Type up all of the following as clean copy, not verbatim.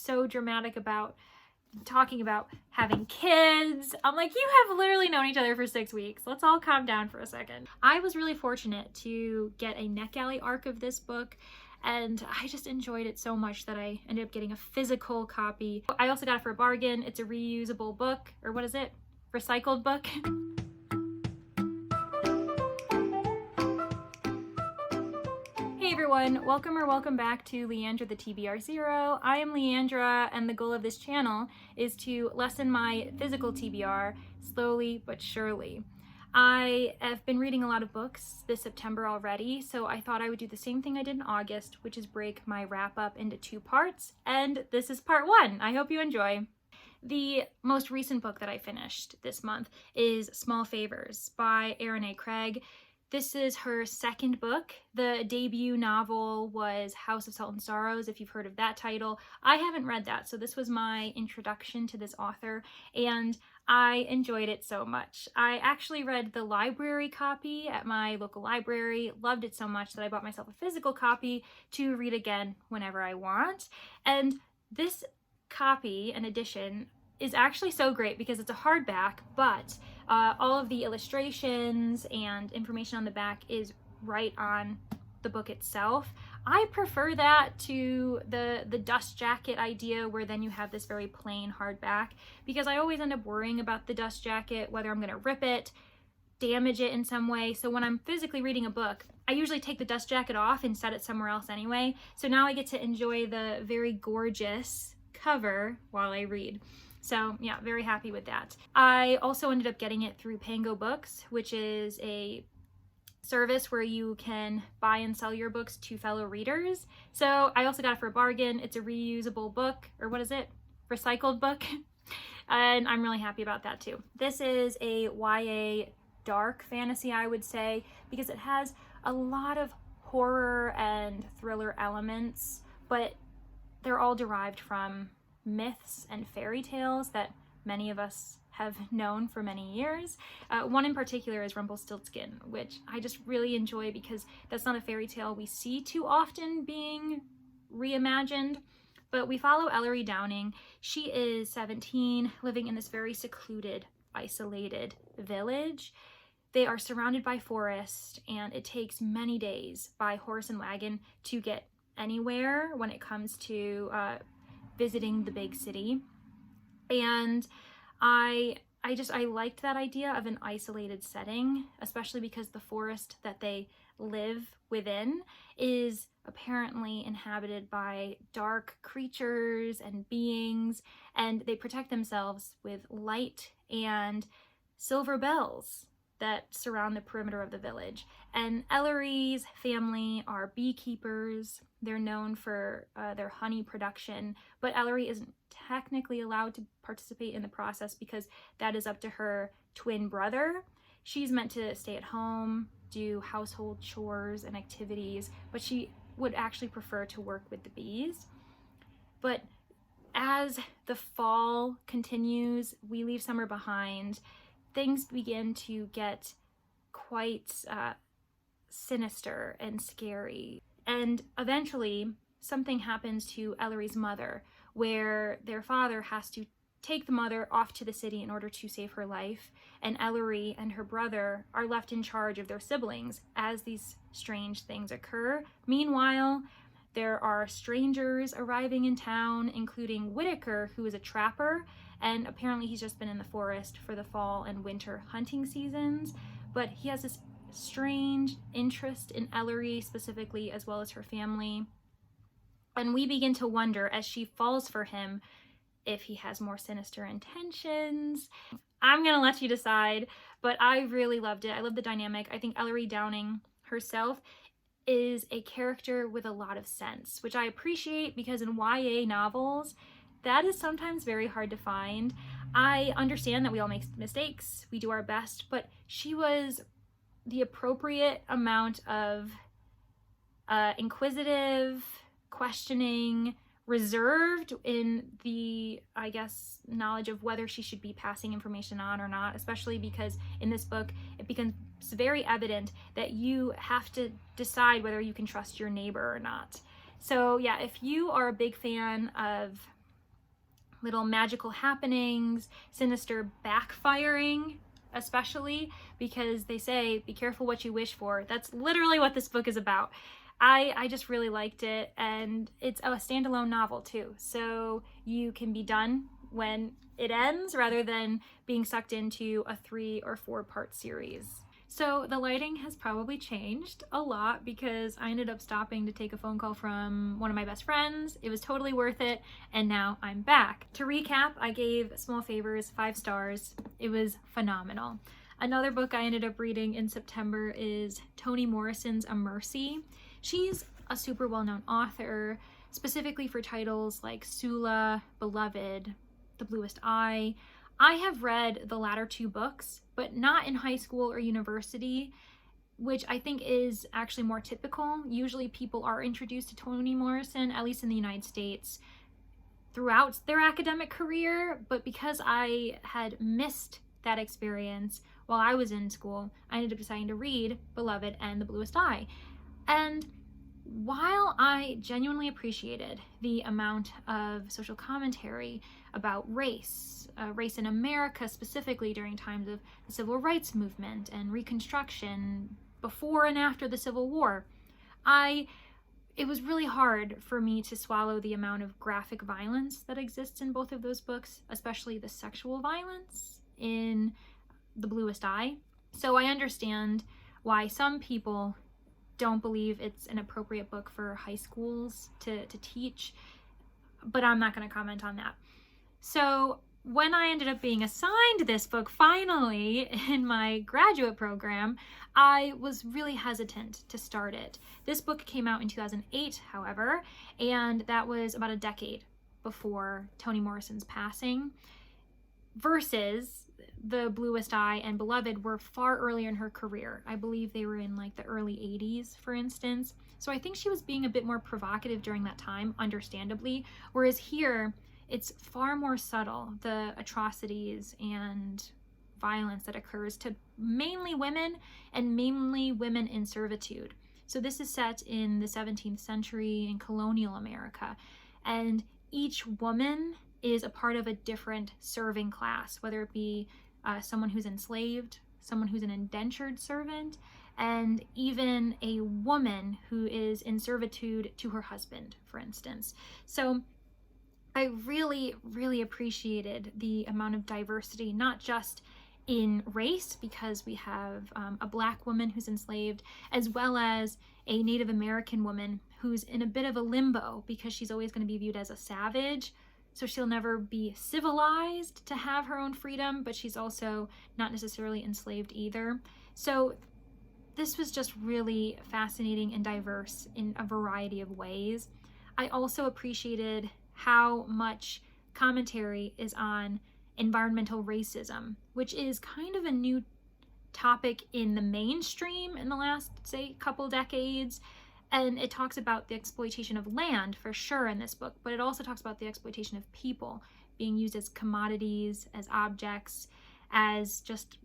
so dramatic about talking about having kids. I'm like, you have literally known each other for 6 weeks. Let's all calm down for a second. I was really fortunate to get a Netgalley ARC of this book, and I just enjoyed it so much that I ended up getting a physical copy. I also got it for a bargain. It's a reusable book, or what is it? Recycled book. Hey everyone, welcome back to Leandra the TBR Zero. I am Leandra, and the goal of this channel is to lessen my physical TBR slowly but surely. I have been reading a lot of books this September already, so I thought I would do the same thing I did in August, which is break my wrap up into 2 parts, and this is part 1. I hope you enjoy. The most recent book that I finished this month is Small Favors by Erin A. Craig. This is her 2nd book. The debut novel was House of Salt and Sorrows, if you've heard of that title. I haven't read that, so this was my introduction to this author, and I enjoyed it so much. I actually read the library copy at my local library, loved it so much that I bought myself a physical copy to read again whenever I want. And this copy, an edition, is actually so great because it's a hardback, but all of the illustrations and information on the back is right on the book itself. I prefer that to the dust jacket idea, where then you have this very plain hardback, because I always end up worrying about the dust jacket, whether I'm going to rip it, damage it in some way. So when I'm physically reading a book, I usually take the dust jacket off and set it somewhere else anyway. So now I get to enjoy the very gorgeous cover while I read. So yeah, very happy with that. I also ended up getting it through Pango Books, which is a service where you can buy and sell your books to fellow readers. So I also got it for a bargain. It's a reusable book, or what is it? Recycled book. And I'm really happy about that too. This is a YA dark fantasy, I would say, because it has a lot of horror and thriller elements, but they're all derived from myths and fairy tales that many of us have known for many years. One in particular is Rumpelstiltskin, which I just really enjoy because that's not a fairy tale we see too often being reimagined. But we follow Ellery Downing. She is 17, living in this very secluded, isolated village. They are surrounded by forest, and it takes many days by horse and wagon to get anywhere when it comes to visiting the big city. And I liked that idea of an isolated setting, especially because the forest that they live within is apparently inhabited by dark creatures and beings, and they protect themselves with light and silver bells that surround the perimeter of the village. And Ellery's family are beekeepers. They're known for their honey production, but Ellery isn't technically allowed to participate in the process because that is up to her twin brother. She's meant to stay at home, do household chores and activities, but she would actually prefer to work with the bees. But as the fall continues, we leave summer behind, things begin to get quite sinister and scary. And eventually, something happens to Ellery's mother, where their father has to take the mother off to the city in order to save her life, and Ellery and her brother are left in charge of their siblings as these strange things occur. Meanwhile, there are strangers arriving in town, including Whitaker, who is a trapper, and apparently he's just been in the forest for the fall and winter hunting seasons, but he has this strange interest in Ellery specifically, as well as her family. And we begin to wonder, as she falls for him, if he has more sinister intentions. I'm gonna let you decide, but I really loved it. I love the dynamic. I think Ellery Downing herself is a character with a lot of sense, which I appreciate because in YA novels, that is sometimes very hard to find. I understand that we all make mistakes, we do our best, but she was the appropriate amount of inquisitive, questioning, reserved in the, I guess, knowledge of whether she should be passing information on or not, especially because in this book it becomes very evident that you have to decide whether you can trust your neighbor or not. So yeah, if you are a big fan of little magical happenings, sinister backfiring, especially because they say, be careful what you wish for. That's literally what this book is about. I just really liked it, and it's a standalone novel too, so you can be done when it ends rather than being sucked into a 3 or 4 part series. So the lighting has probably changed a lot because I ended up stopping to take a phone call from one of my best friends. It was totally worth it, and now I'm back. To recap, I gave Small Favors 5 stars. It was phenomenal. Another book I ended up reading in September is Toni Morrison's A Mercy. She's a super well-known author, specifically for titles like Sula, Beloved, The Bluest Eye. I have read the latter 2 books, but not in high school or university, which I think is actually more typical. Usually people are introduced to Toni Morrison, at least in the United States, throughout their academic career, but because I had missed that experience while I was in school, I ended up deciding to read Beloved and The Bluest Eye. And while I genuinely appreciated the amount of social commentary about race in America, specifically during times of the Civil Rights Movement and Reconstruction, before and after the Civil War, it was really hard for me to swallow the amount of graphic violence that exists in both of those books, especially the sexual violence in The Bluest Eye. So I understand why some people don't believe it's an appropriate book for high schools to teach, but I'm not going to comment on that. So when I ended up being assigned this book finally in my graduate program, I was really hesitant to start it. This book came out in 2008, however, and that was about a decade before Toni Morrison's passing, versus The Bluest Eye and Beloved were far earlier in her career. I believe they were in like the early 80s, for instance. So I think she was being a bit more provocative during that time, understandably, whereas here it's far more subtle, the atrocities and violence that occurs to mainly women and mainly women in servitude. So this is set in the 17th century in colonial America, and each woman is a part of a different serving class, whether it be someone who's enslaved, someone who's an indentured servant, and even a woman who is in servitude to her husband, for instance. So I really, really appreciated the amount of diversity, not just in race, because we have a Black woman who's enslaved, as well as a Native American woman who's in a bit of a limbo because she's always going to be viewed as a savage. So she'll never be civilized to have her own freedom, but she's also not necessarily enslaved either. So this was just really fascinating and diverse in a variety of ways. I also appreciated how much commentary is on environmental racism, which is kind of a new topic in the mainstream in the last, say, couple decades. And it talks about the exploitation of land for sure in this book, but it also talks about the exploitation of people being used as commodities, as objects, as just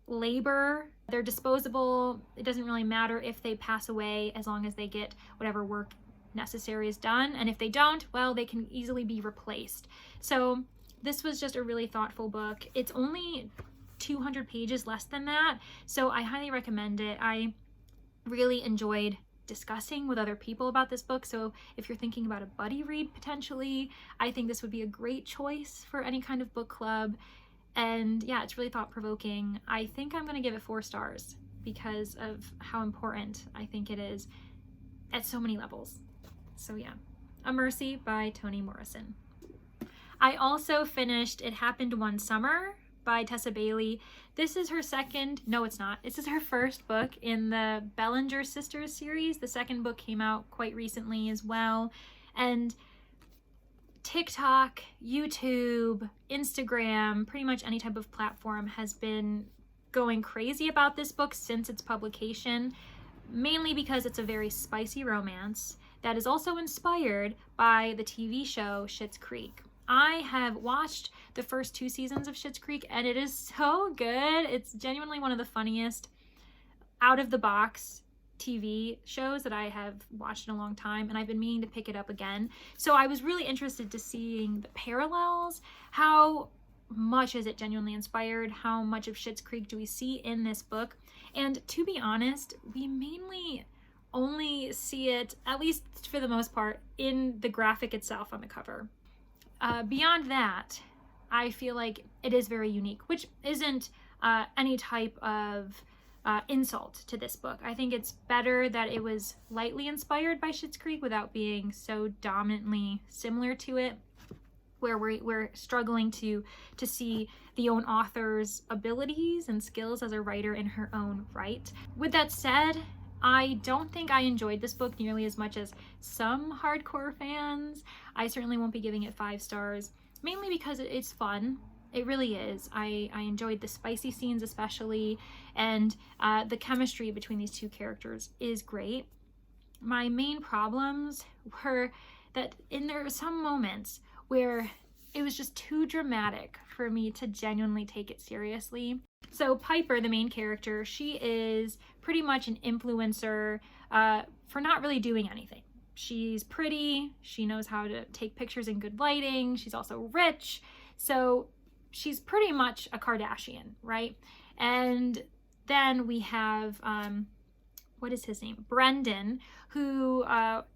labor. They're disposable. It doesn't really matter if they pass away as long as they get whatever work necessary is done. And if they don't, well, they can easily be replaced. So this was just a really thoughtful book. It's only 200 pages less than that, so I highly recommend it. I really enjoyed discussing with other people about this book, so if you're thinking about a buddy read potentially, I think this would be a great choice for any kind of book club. And yeah, it's really thought-provoking. I think I'm going to give it 4 stars because of how important I think it is at so many levels. So yeah, A Mercy by Toni Morrison. I also finished It Happened One Summer by Tessa Bailey. This is her second, no it's not, this is her first book in the Bellinger Sisters series. The second book came out quite recently as well. And TikTok, YouTube, Instagram, pretty much any type of platform has been going crazy about this book since its publication, mainly because it's a very spicy romance that is also inspired by the TV show Schitt's Creek. I have watched the first 2 seasons of Schitt's Creek and it is so good. It's genuinely one of the funniest out of the box TV shows that I have watched in a long time, and I've been meaning to pick it up again. So I was really interested to seeing the parallels. How much is it genuinely inspired? How much of Schitt's Creek do we see in this book? And to be honest, we mainly only see it, at least for the most part, in the graphic itself on the cover. Beyond that, I feel like it is very unique, which isn't any type of insult to this book. I think it's better that it was lightly inspired by Schitt's Creek without being so dominantly similar to it, where we're struggling to see the own author's abilities and skills as a writer in her own right. With that said, I don't think I enjoyed this book nearly as much as some hardcore fans. I certainly won't be giving it 5 stars, mainly because it's fun. It really is. I enjoyed the spicy scenes especially, and the chemistry between these two characters is great. My main problems were that there were some moments where it was just too dramatic for me to genuinely take it seriously. So Piper, the main character, she is pretty much an influencer for not really doing anything. She's pretty, she knows how to take pictures in good lighting, she's also rich, so she's pretty much a Kardashian, right? And then we have, what is his name? Brendan, who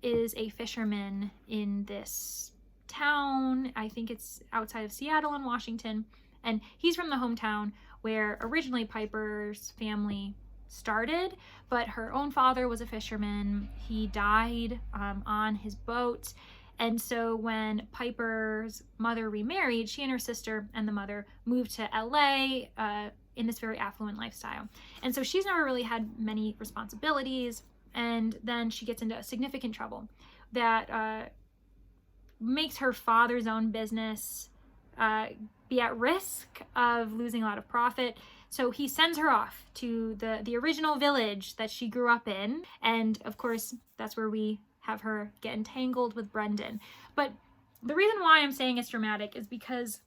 is a fisherman in this town. I think it's outside of Seattle in Washington. And he's from the hometown where originally Piper's family started, but her own father was a fisherman. He died on his boat. And so when Piper's mother remarried, she and her sister and the mother moved to LA in this very affluent lifestyle. And so she's never really had many responsibilities. And then she gets into significant trouble that makes her father's own business be at risk of losing a lot of profit. So he sends her off to the original village that she grew up in. And of course, that's where we have her get entangled with Brendan. But the reason why I'm saying it's dramatic is because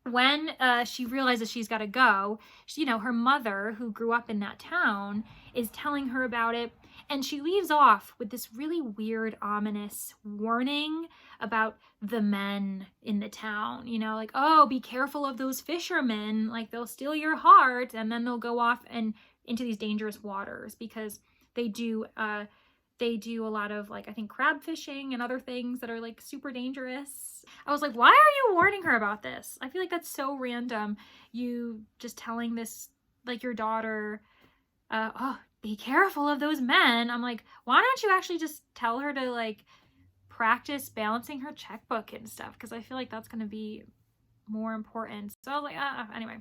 when she realizes she's got to go, her mother, who grew up in that town, is telling her about it. And she leaves off with this really weird, ominous warning about the men in the town, like, oh, be careful of those fishermen, like they'll steal your heart, and then they'll go off and into these dangerous waters, because they do a lot of, like, I think crab fishing and other things that are like super dangerous. I was like, why are you warning her about this? I feel like that's so random. You just telling this, like, your daughter, oh, be careful of those men. I'm like, why don't you actually just tell her to, like, practice balancing her checkbook and stuff? Because I feel like that's going to be more important. So I was like, anyway.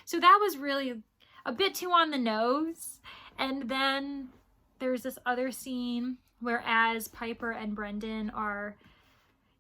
So that was really a bit too on the nose. And then there's this other scene where as Piper and Brendan are,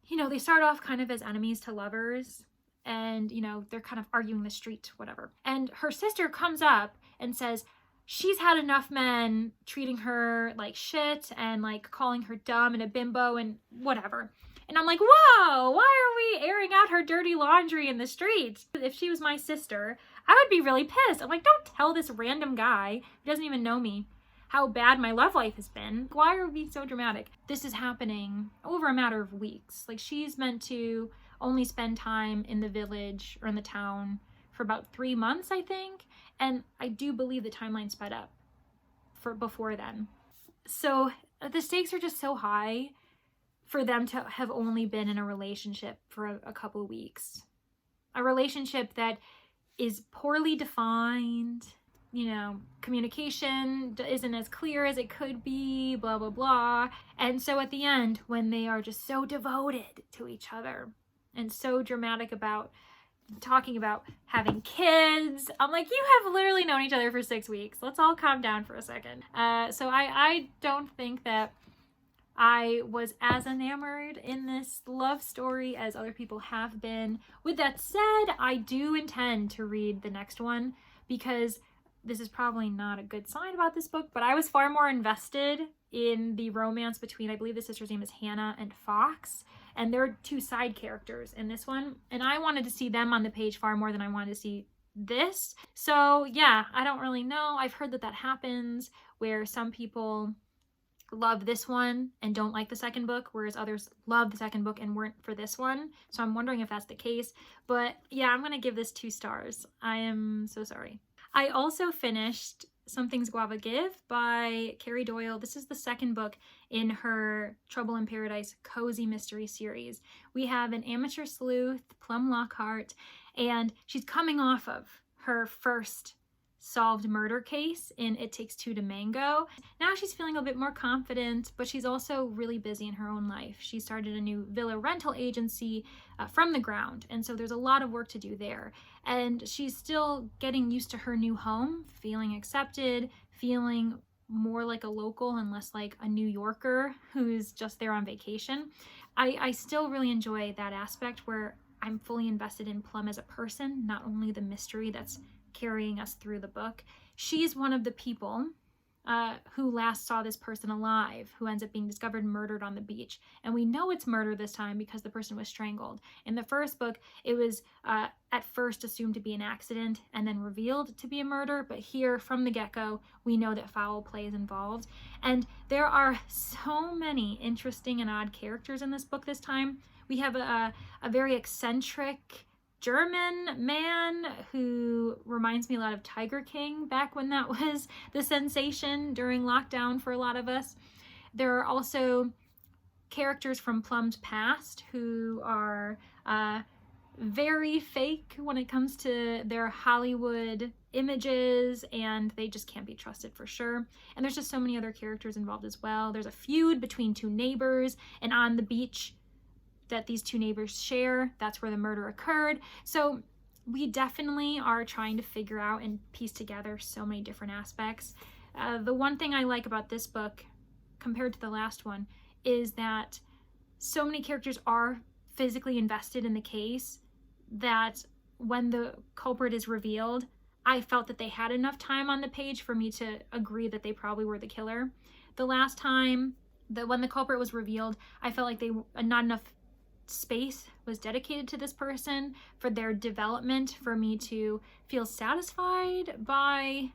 they start off kind of as enemies to lovers, and, they're kind of arguing the street, whatever. And her sister comes up and says she's had enough men treating her like shit and, like, calling her dumb and a bimbo and whatever. And I'm like, whoa, why are we airing out her dirty laundry in the street? If she was my sister, I would be really pissed. I'm like, don't tell this random guy who doesn't even know me how bad my love life has been. Why are we being so dramatic? This is happening over a matter of weeks. Like, she's meant to only spend time in the village or in the town for about 3 months, I think. And I do believe the timeline sped up for before then. So the stakes are just so high for them to have only been in a relationship for a couple of weeks. A relationship that is poorly defined, communication isn't as clear as it could be, blah, blah, blah. And so at the end, when they are just so devoted to each other and so dramatic about talking about having kids, I'm like, you have literally known each other for 6 weeks. Let's all calm down for a second. So I don't think that I was as enamored in this love story as other people have been. With that said, I do intend to read the next one, because this is probably not a good sign about this book, but I was far more invested in the romance between, I believe the sister's name is Hannah and Fox, and they're 2 side characters in this one, and I wanted to see them on the page far more than I wanted to see this. So yeah, I don't really know. I've heard that happens, where some people love this one and don't like the second book, whereas others love the second book and weren't for this one. So I'm wondering if that's the case. But yeah, I'm gonna give this 2 stars. I am so sorry. I also finished Some Things Guava Give by Carrie Doyle. This is the second book in her Trouble in Paradise cozy mystery series. We have an amateur sleuth, Plum Lockhart, and she's coming off of her first solved murder case in It Takes Two to Mango. Now she's feeling a bit more confident, but she's also really busy in her own life. She started a new villa rental agency from the ground, and so there's a lot of work to do there. And she's still getting used to her new home, feeling accepted, feeling more like a local and less like a New Yorker who's just there on vacation. I still really enjoy that aspect where I'm fully invested in Plum as a person, not only the mystery that's carrying us through the book. She's one of the people who last saw this person alive, who ends up being discovered murdered on the beach. And we know it's murder this time because the person was strangled. In the first book, it was at first assumed to be an accident and then revealed to be a murder. But here, from the get-go, we know that foul play is involved. And there are so many interesting and odd characters in this book this time. We have a very eccentric German man who reminds me a lot of Tiger King back when that was the sensation during lockdown for a lot of us. There are also characters from Plum's past who are very fake when it comes to their Hollywood images, and they just can't be trusted for sure. And there's just so many other characters involved as well. There's a feud between 2 neighbors, and on the beach that these 2 neighbors share, that's where the murder occurred. So we definitely are trying to figure out and piece together so many different aspects. The one thing I like about this book compared to the last one is that so many characters are physically invested in the case that when the culprit is revealed, I felt that they had enough time on the page for me to agree that they probably were the killer. The last time, when the culprit was revealed, I felt like not enough space was dedicated to this person for their development for me to feel satisfied by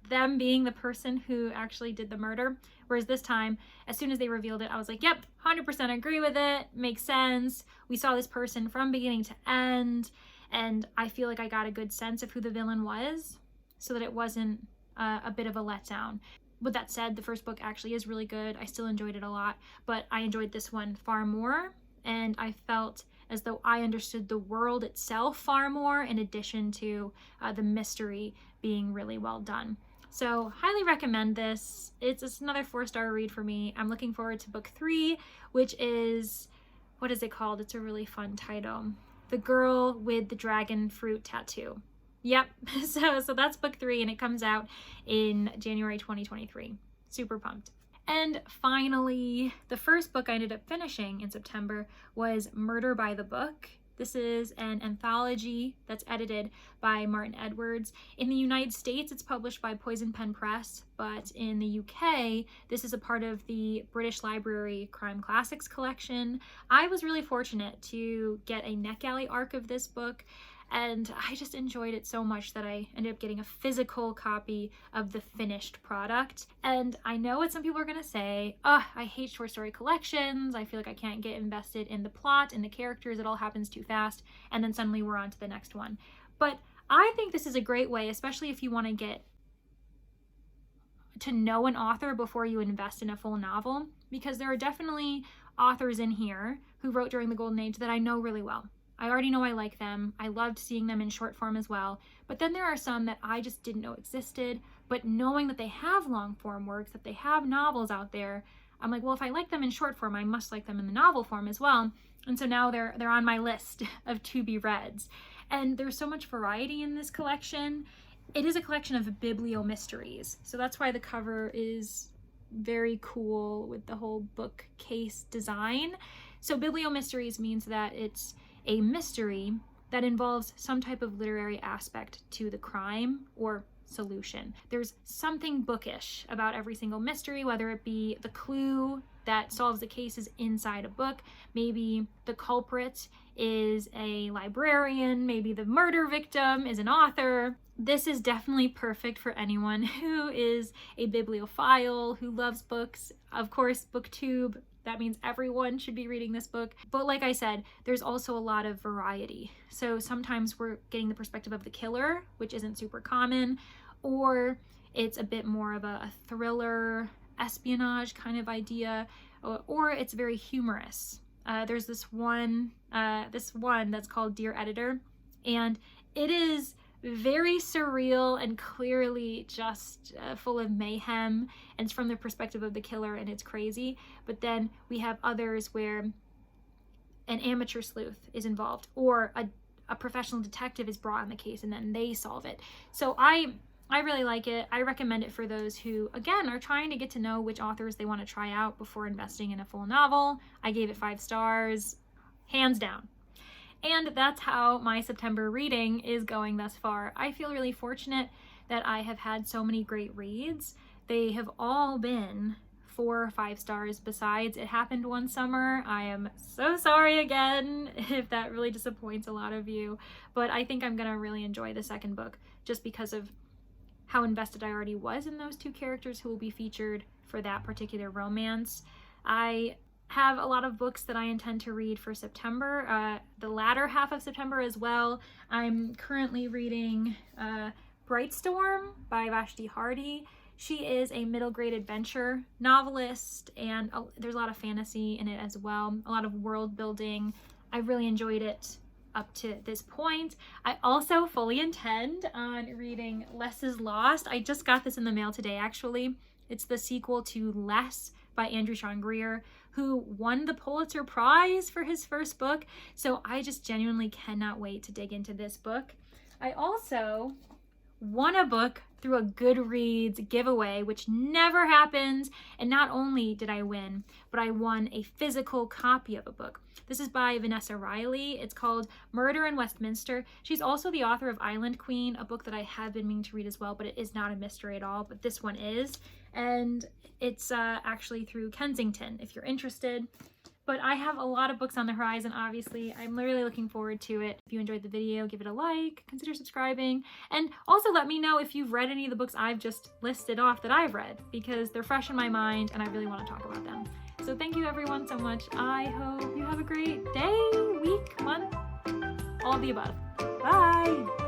them being the person who actually did the murder. Whereas this time, as soon as they revealed it, I was like, yep, 100% agree with it, makes sense. We saw this person from beginning to end, and I feel like I got a good sense of who the villain was, so that it wasn't a bit of a letdown. With that said, the first book actually is really good. I still enjoyed it a lot, but I enjoyed this one far more. And I felt as though I understood the world itself far more, in addition to the mystery being really well done. So highly recommend this. It's another 4-star read for me. I'm looking forward to book 3, which is, what is it called? It's a really fun title. The Girl with the Dragon Fruit Tattoo. Yep, so that's book 3, and it comes out in January 2023. Super pumped. And finally, the first book I ended up finishing in September was Murder by the Book. This is an anthology that's edited by Martin Edwards. In the United States, it's published by Poison Pen Press, but in the UK, this is a part of the British Library Crime Classics collection. I was really fortunate to get a Netgalley ARC of this book, and I just enjoyed it so much that I ended up getting a physical copy of the finished product. And I know what some people are gonna say, I hate short story collections. I feel like I can't get invested in the plot and the characters. It all happens too fast. And then suddenly we're on to the next one. But I think this is a great way, especially if you wanna get to know an author before you invest in a full novel, because there are definitely authors in here who wrote during the Golden Age that I know really well. I already know I like them. I loved seeing them in short form as well. But then there are some that I just didn't know existed, but knowing that they have long form works, that they have novels out there, I'm like, well, if I like them in short form, I must like them in the novel form as well. And so now they're on my list of to be reads. And there's so much variety in this collection. It is a collection of biblio-mysteries. So that's why the cover is very cool with the whole bookcase design. So biblio-mysteries means that it's a mystery that involves some type of literary aspect to the crime or solution. There's something bookish about every single mystery, whether it be the clue that solves the cases inside a book. Maybe the culprit is a librarian, maybe the murder victim is an author. This is definitely perfect for anyone who is a bibliophile, who loves books. Of course, Booktube, that means everyone should be reading this book. But like I said, there's also a lot of variety. So sometimes we're getting the perspective of the killer, which isn't super common, or it's a bit more of a thriller, espionage kind of idea, or it's very humorous. There's this one that's called Dear Editor, and it is very surreal and clearly just full of mayhem, and it's from the perspective of the killer, and it's crazy. But then we have others where an amateur sleuth is involved, or a professional detective is brought on the case and then they solve it. So I really like it. I recommend it for those who, again, are trying to get to know which authors they want to try out before investing in a full novel. I gave it 5 stars, hands down. And that's how my September reading is going thus far. I feel really fortunate that I have had so many great reads. They have all been 4 or 5 stars. Besides, It Happened One Summer. I am so sorry again if that really disappoints a lot of you, but I think I'm gonna really enjoy the second book just because of how invested I already was in those 2 characters who will be featured for that particular romance. I have a lot of books that I intend to read for September, the latter half of September as well. I'm currently reading Brightstorm by Vashti Hardy. She is a middle grade adventure novelist, and there's a lot of fantasy in it as well, a lot of world building. I really enjoyed it up to this point. I also fully intend on reading Less is Lost. I just got this in the mail today, actually. It's the sequel to Less by Andrew Sean Greer, who won the Pulitzer Prize for his first book. So I just genuinely cannot wait to dig into this book. I also won a book through a Goodreads giveaway, which never happens. And not only did I win, but I won a physical copy of a book. This is by Vanessa Riley. It's called Murder in Westminster. She's also the author of Island Queen, a book that I have been meaning to read as well, but it is not a mystery at all, but this one is. And it's actually through Kensington, if you're interested. But I have a lot of books on the horizon, obviously. I'm really looking forward to it. If you enjoyed the video, give it a like, consider subscribing, and also let me know if you've read any of the books I've just listed off that I've read, because they're fresh in my mind and I really want to talk about them. So thank you everyone so much. I hope you have a great day, week, month, all of the above. Bye!